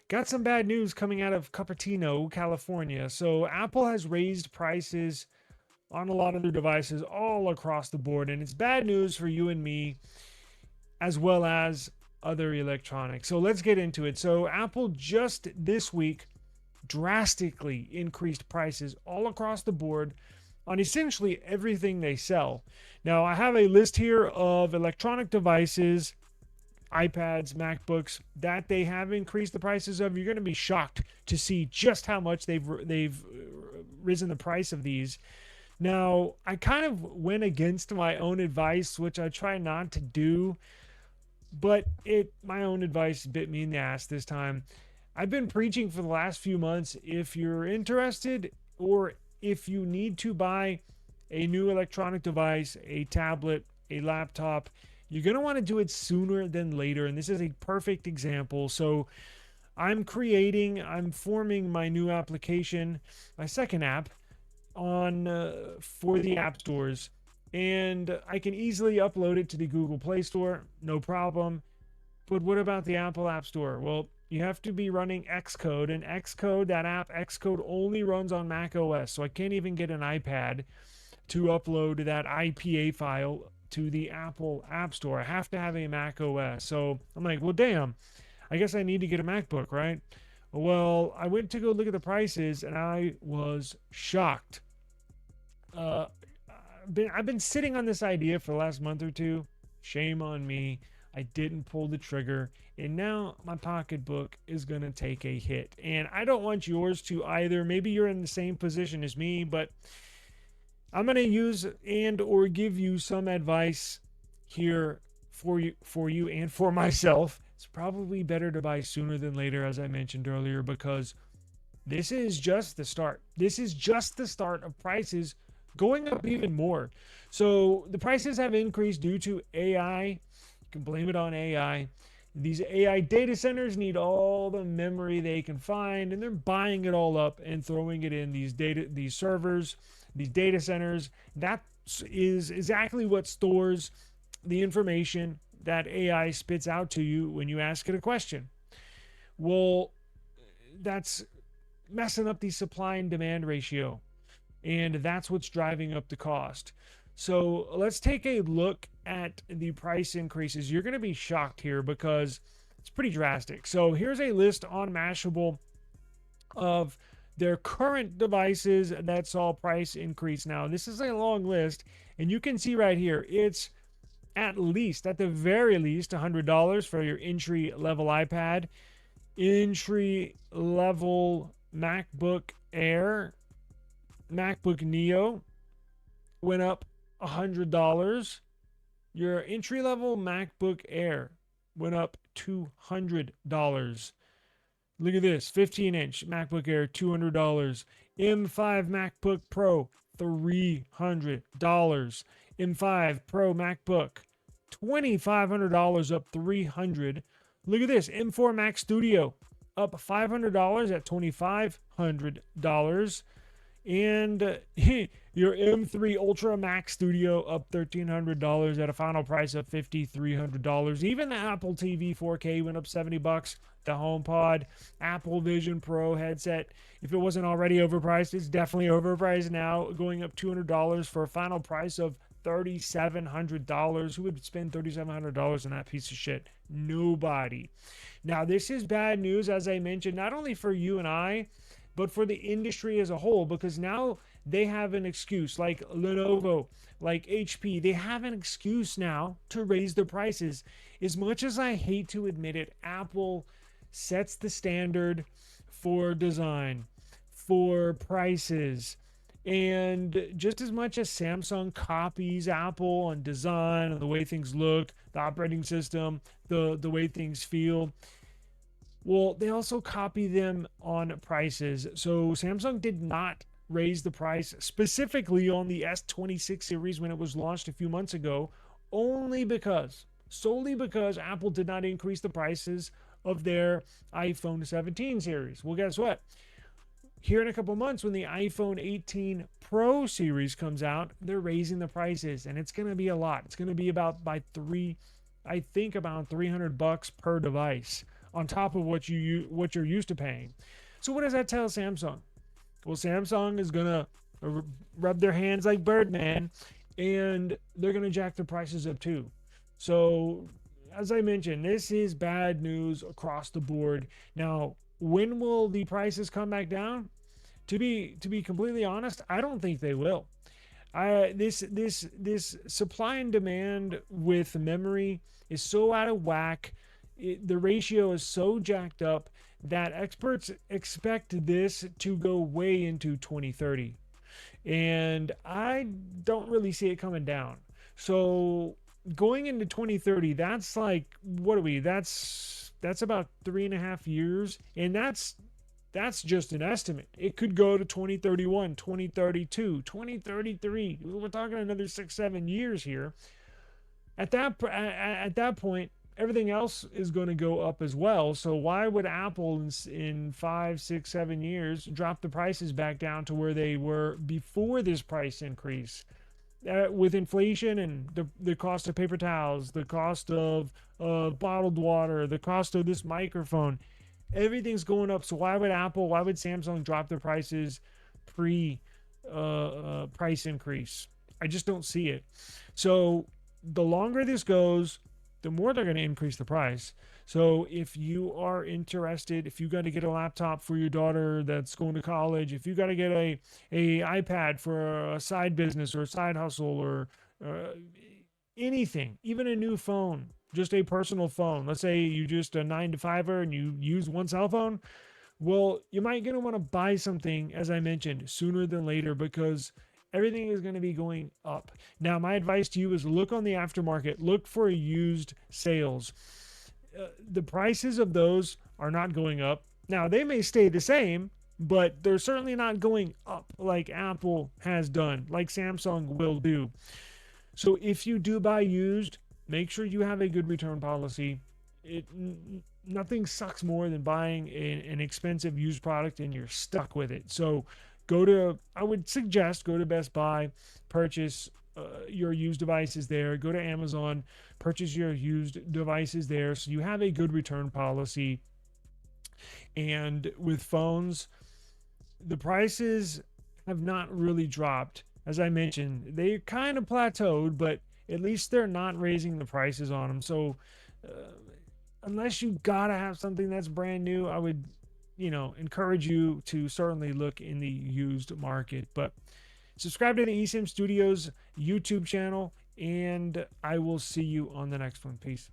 Got some bad news coming out of Cupertino, California. So Apple has raised prices on a lot of their devices all across the board, and it's bad news for you and me as well as other electronics. So let's get into it. So Apple just this week drastically increased prices all across the board on essentially everything they sell. Now, I have a list here of electronic devices, iPads, MacBooks that they have increased the prices of. You're going to be shocked to see just how much they've risen the price of these. Now, I kind of went against my own advice, which I try not to do, but my own advice bit me in the ass this time. I've been preaching for the last few months. If you're interested or if you need to buy a new electronic device, a tablet, a laptop, you're going to want to do it sooner than later. And this is a perfect example. So I'm forming my new application, my second app on for the app stores. And I can easily upload it to the Google Play Store, no problem. But what about the Apple App Store? Well, you have to be running Xcode, and Xcode, that app, Xcode only runs on Mac OS. So I can't even get an iPad to upload that IPA file to the Apple App Store. I have to have a Mac OS. So I'm like, well, damn, I guess I need to get a MacBook, right? Well, I went to go look at the prices and I was shocked. Uh, I've been sitting on this idea for the last month or two. Shame on me. I didn't pull the trigger, and now my pocketbook is going to take a hit. And I don't want yours to either. Maybe you're in the same position as me, but I'm going to use and or give you some advice here for you and for myself. It's probably better to buy sooner than later, as I mentioned earlier, because this is just the start. This is just the start of prices going up even more. So the prices have increased due to AI. You can blame it on AI. These AI data centers need all the memory they can find, and they're buying it all up and throwing it in these servers, these data centers. That is exactly what stores the information that AI spits out to you when you ask it a question. Well, that's messing up the supply and demand ratio, and that's what's driving up the cost. So let's take a look at the price increases. You're going to be shocked here because it's pretty drastic. So here's a list on Mashable of their current devices that saw price increase. Now, this is a long list, and you can see right here, it's at the very least, $100 for your entry level iPad, entry level MacBook Air, MacBook Neo went up $100. Your entry level MacBook Air went up $200. Look at this, 15-inch MacBook Air, $200. M5 MacBook Pro, $300. M5 Pro MacBook, $2,500, up $300. Look at this, M4 Mac Studio, up $500 at $2,500. And your M3 Ultra Max Studio up $1,300 at a final price of $5,300. Even the Apple TV 4K went up $70. The HomePod, Apple Vision Pro headset, if it wasn't already overpriced, it's definitely overpriced now, going up $200 for a final price of $3,700. Who would spend $3,700 on that piece of shit? Nobody. Now, this is bad news, as I mentioned, not only for you and I, but for the industry as a whole, because now they have an excuse, like Lenovo, like HP, they have an excuse now to raise their prices. As much as I hate to admit it, Apple sets the standard for design, for prices, and just as much as Samsung copies Apple on design and the way things look, the operating system, the way things feel, well, they also copy them on prices. So Samsung did not raise the price specifically on the S26 series when it was launched a few months ago, solely because Apple did not increase the prices of their iPhone 17 series. Well, guess what? Here in a couple months, when the iPhone 18 Pro series comes out, they're raising the prices, and it's going to be a lot. It's going to be about $300 per device on top of what you're used to paying. So what does that tell Samsung? Well, Samsung is gonna rub their hands like Birdman, and they're gonna jack the prices up too. So, as I mentioned, this is bad news across the board. Now, when will the prices come back down? To be completely honest, I don't think they will. This supply and demand with memory is so out of whack. The ratio is so jacked up that experts expect this to go way into 2030, and I don't really see it coming down. So going into 2030, that's like, what are we? That's about 3.5 years, and that's just an estimate. It could go to 2031, 2032, 2033. We're talking another 6, 7 years here. At that point, everything else is going to go up as well. So why would Apple in 5, 6, 7 years drop the prices back down to where they were before this price increase? With inflation and the cost of paper towels, the cost of bottled water, the cost of this microphone, everything's going up. So why would Samsung drop their prices pre price increase? I just don't see it. So the longer this goes, the more they're going to increase the price. So if you are interested, if you got to get a laptop for your daughter that's going to college, if you got to get a iPad for a side business or a side hustle or uh, anything, even a new phone, just a personal phone. Let's say you just a 9 to 5er and you use one cell phone. Well, you might gonna want to buy something, as I mentioned, sooner than later because everything is going to be going up. Now, my advice to you is look on the aftermarket, look for used sales. The prices of those are not going up. Now, they may stay the same, but they're certainly not going up like Apple has done, like Samsung will do. So if you do buy used, make sure you have a good return policy. Nothing sucks more than buying an expensive used product and you're stuck with it. So I would suggest go to Best Buy, purchase your used devices there. Go to Amazon, purchase your used devices there, so you have a good return policy. And with phones, the prices have not really dropped. As I mentioned, they kind of plateaued, but at least they're not raising the prices on them. So uh, unless you gotta have something that's brand new, I would encourage you to certainly look in the used market. But subscribe to the eSIM Studios YouTube channel, and I will see you on the next one. Peace.